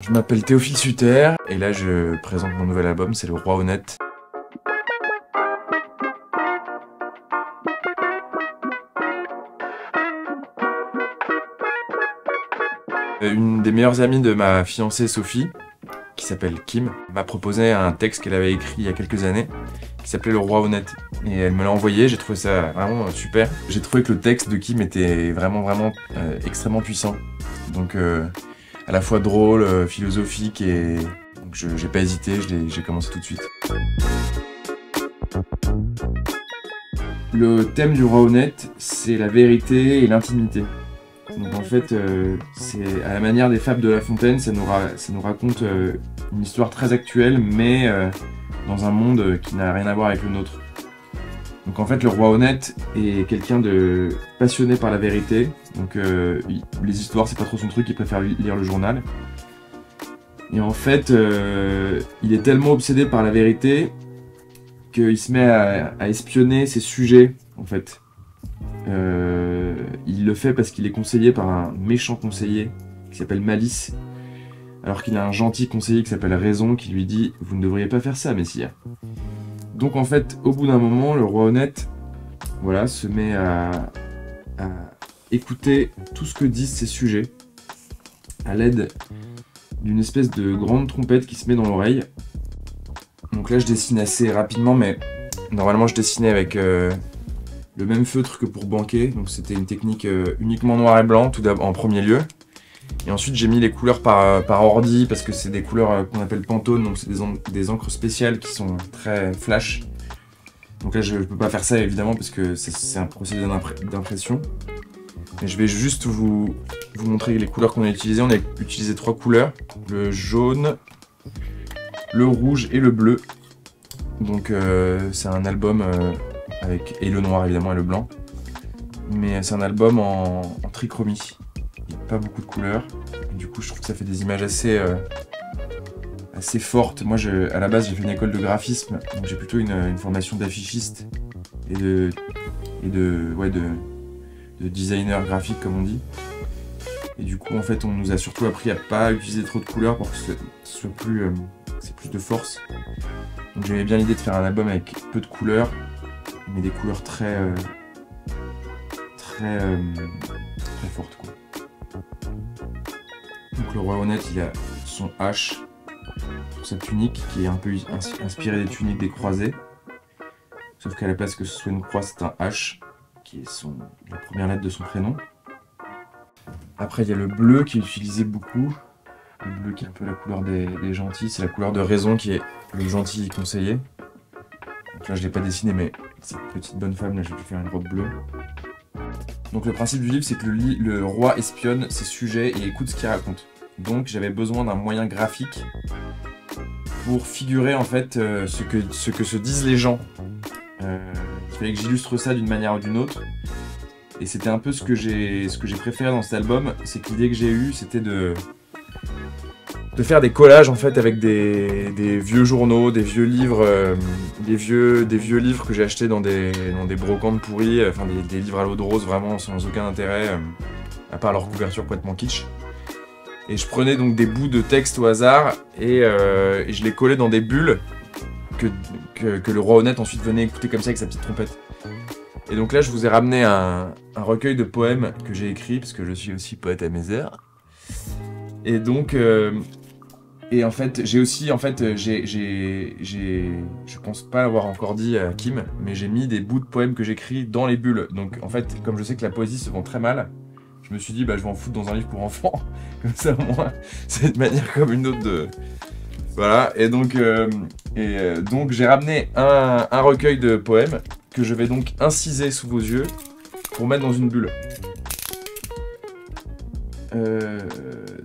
Je m'appelle Théophile Sutter et là je présente mon nouvel album, c'est Le Roi Honnête. Une des meilleures amies de ma fiancée Sophie, qui s'appelle Kim, m'a proposé un texte qu'elle avait écrit il y a quelques années, qui s'appelait Le Roi Honnête. Et elle me l'a envoyé, j'ai trouvé ça vraiment super. J'ai trouvé que le texte de Kim était vraiment extrêmement puissant. Donc à la fois drôle, philosophique et... Donc j'ai pas hésité, j'ai commencé tout de suite. Le thème du Roi Honnête, c'est la vérité et l'intimité. Donc en fait, c'est à la manière des Fables de La Fontaine, ça nous raconte une histoire très actuelle, mais dans un monde qui n'a rien à voir avec le nôtre. Donc en fait, le Roi Honnête est quelqu'un de passionné par la vérité. Donc les histoires, c'est pas trop son truc, il préfère lire le journal. Et en fait, il est tellement obsédé par la vérité qu'il se met à espionner ses sujets, en fait. Il le fait parce qu'il est conseillé par un méchant conseiller qui s'appelle Malice, alors qu'il a un gentil conseiller qui s'appelle Raison qui lui dit « Vous ne devriez pas faire ça, messire ». Donc en fait, au bout d'un moment, le Roi Honnête, voilà, se met à écouter tout ce que disent ses sujets à l'aide d'une espèce de grande trompette qui se met dans l'oreille. Donc là, je dessine assez rapidement, mais normalement, je dessinais avec le même feutre que pour banquer. Donc c'était une technique uniquement noir et blanc, tout d'abord en premier lieu. Et ensuite, j'ai mis les couleurs par ordi, parce que c'est des couleurs qu'on appelle Pantone, donc c'est des encres spéciales qui sont très flash. Donc là, je ne peux pas faire ça, évidemment, parce que c'est un procédé d'impression. Mais je vais juste vous montrer les couleurs qu'on a utilisées. On a utilisé 3 couleurs, le jaune, le rouge et le bleu. Donc c'est un album et le noir, évidemment, et le blanc. Mais c'est un album en trichromie. Il n'y a pas beaucoup de couleurs. Et du coup, je trouve que ça fait des images assez fortes. Moi, à la base, j'ai fait une école de graphisme, donc j'ai plutôt une formation d'affichiste et de designer graphique, comme on dit. Et du coup, en fait, on nous a surtout appris à pas utiliser trop de couleurs pour que ce soit plus de force. Donc j'aimais bien l'idée de faire un album avec peu de couleurs, mais des couleurs très fortes, quoi. Donc le Roi Honnête, il a son H sur sa tunique qui est un peu inspirée des tuniques des croisés. Sauf qu'à la place que ce soit une croix, c'est un H, qui est la première lettre de son prénom. Après, il y a le bleu qui est utilisé beaucoup. Le bleu qui est un peu la couleur des gentils. C'est la couleur de Raison qui est le gentil conseiller. Donc là, je ne l'ai pas dessiné, mais cette petite bonne femme, là, je vais lui faire une robe bleue. Donc le principe du livre, c'est que le roi espionne ses sujets et écoute ce qu'il raconte. Donc j'avais besoin d'un moyen graphique pour figurer en fait ce que se disent les gens. Il fallait que j'illustre ça d'une manière ou d'une autre. Et c'était un peu ce que j'ai préféré dans cet album, c'est que l'idée que j'ai eue, c'était de faire des collages en fait avec des vieux journaux, des vieux livres, des vieux livres que j'ai achetés dans des brocantes pourries, enfin des livres à l'eau de rose vraiment sans aucun intérêt, à part leur couverture complètement kitsch. Et je prenais donc des bouts de texte au hasard et je les collais dans des bulles que le Roi Honnête ensuite venait écouter comme ça avec sa petite trompette. Et donc là, je vous ai ramené un recueil de poèmes que j'ai écrit, parce que je suis aussi poète à mes heures. Et donc, en fait, je pense pas l'avoir encore dit à Kim, mais j'ai mis des bouts de poèmes que j'écris dans les bulles. Donc en fait, comme je sais que la poésie se vend très mal, je me suis dit, bah je vais en foutre dans un livre pour enfants. Comme ça, au moins, c'est une manière comme une autre de... Voilà, et donc j'ai ramené un recueil de poèmes que je vais donc inciser sous vos yeux pour mettre dans une bulle.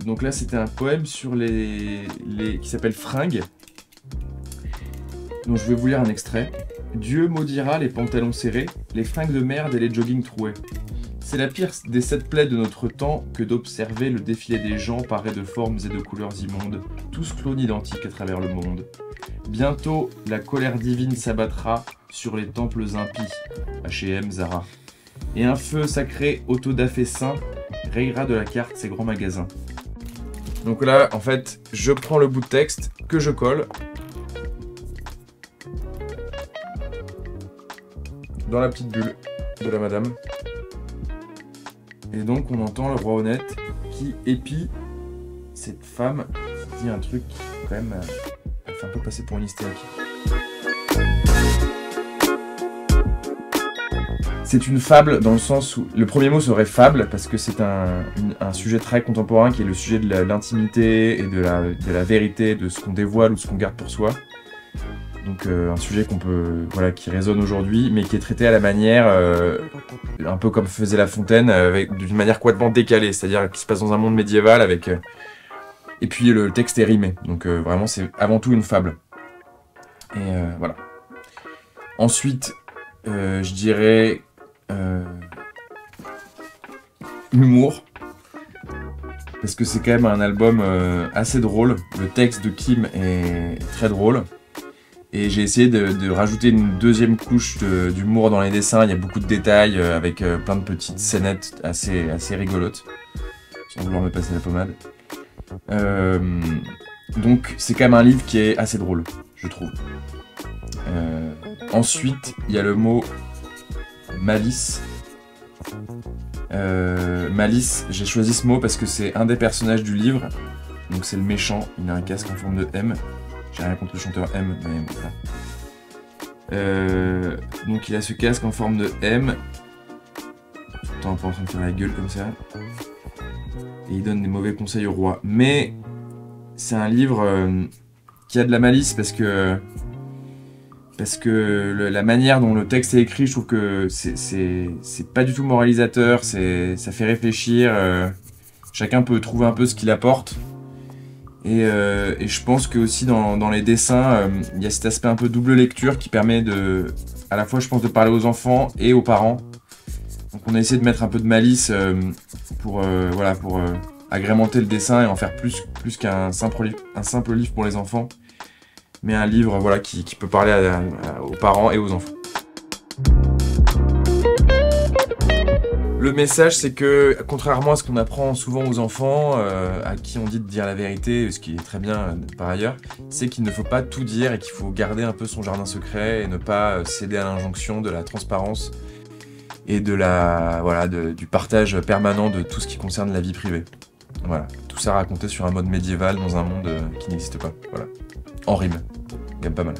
Donc là, c'était un poème sur qui s'appelle Fringues. Donc je vais vous lire un extrait. Dieu maudira les pantalons serrés, les fringues de merde et les joggings troués. C'est la pire des 7 plaies de notre temps que d'observer le défilé des gens parés de formes et de couleurs immondes, tous clones identiques à travers le monde. Bientôt, la colère divine s'abattra sur les temples impies, H&M, Zara. Et un feu sacré autodafé saint rayera de la carte ces grands magasins. Donc là, en fait, je prends le bout de texte que je colle dans la petite bulle de la madame. Et donc on entend le roi honnête qui épie cette femme qui dit un truc qui quand même elle fait un peu passer pour une hystérique. C'est une fable dans le sens où le premier mot serait fable parce que c'est un sujet très contemporain qui est le sujet de l'intimité et de la vérité, de ce qu'on dévoile ou ce qu'on garde pour soi. Donc un sujet qu'on peut, voilà, qui résonne aujourd'hui, mais qui est traité à la manière, un peu comme faisait La Fontaine, d'une manière complètement décalée, c'est-à-dire qui se passe dans un monde médiéval avec, et puis le texte est rimé, donc vraiment c'est avant tout une fable. Et voilà. Ensuite, je dirais humour, parce que c'est quand même un album assez drôle. Le texte de Kim est très drôle. Et j'ai essayé de rajouter une deuxième couche d'humour dans les dessins. Il y a beaucoup de détails avec plein de petites scénettes assez rigolotes. Sans vouloir me passer la pommade. Donc c'est quand même un livre qui est assez drôle, je trouve. Ensuite, il y a le mot malice. Malice, j'ai choisi ce mot parce que c'est un des personnages du livre. Donc c'est le méchant, il a un casque en forme de M. J'ai rien contre le chanteur M, mais voilà. Donc il a ce casque en forme de M. Tout le temps en train de faire la gueule comme ça. Et il donne des mauvais conseils au roi. Mais c'est un livre qui a de la malice parce que la manière dont le texte est écrit, je trouve que c'est pas du tout moralisateur, ça fait réfléchir. Chacun peut trouver un peu ce qu'il apporte. Et je pense que aussi dans les dessins, il y a cet aspect un peu double lecture qui permet à la fois, je pense, de parler aux enfants et aux parents. Donc on a essayé de mettre un peu de malice pour agrémenter le dessin et en faire plus qu'un simple livre pour les enfants, mais un livre, voilà, qui peut parler aux parents et aux enfants. Le message, c'est que, contrairement à ce qu'on apprend souvent aux enfants, à qui on dit de dire la vérité, ce qui est très bien par ailleurs, c'est qu'il ne faut pas tout dire et qu'il faut garder un peu son jardin secret et ne pas céder à l'injonction de la transparence et du partage permanent de tout ce qui concerne la vie privée. Voilà, tout ça raconté sur un mode médiéval dans un monde qui n'existe pas. Voilà, en rime, quand même pas mal.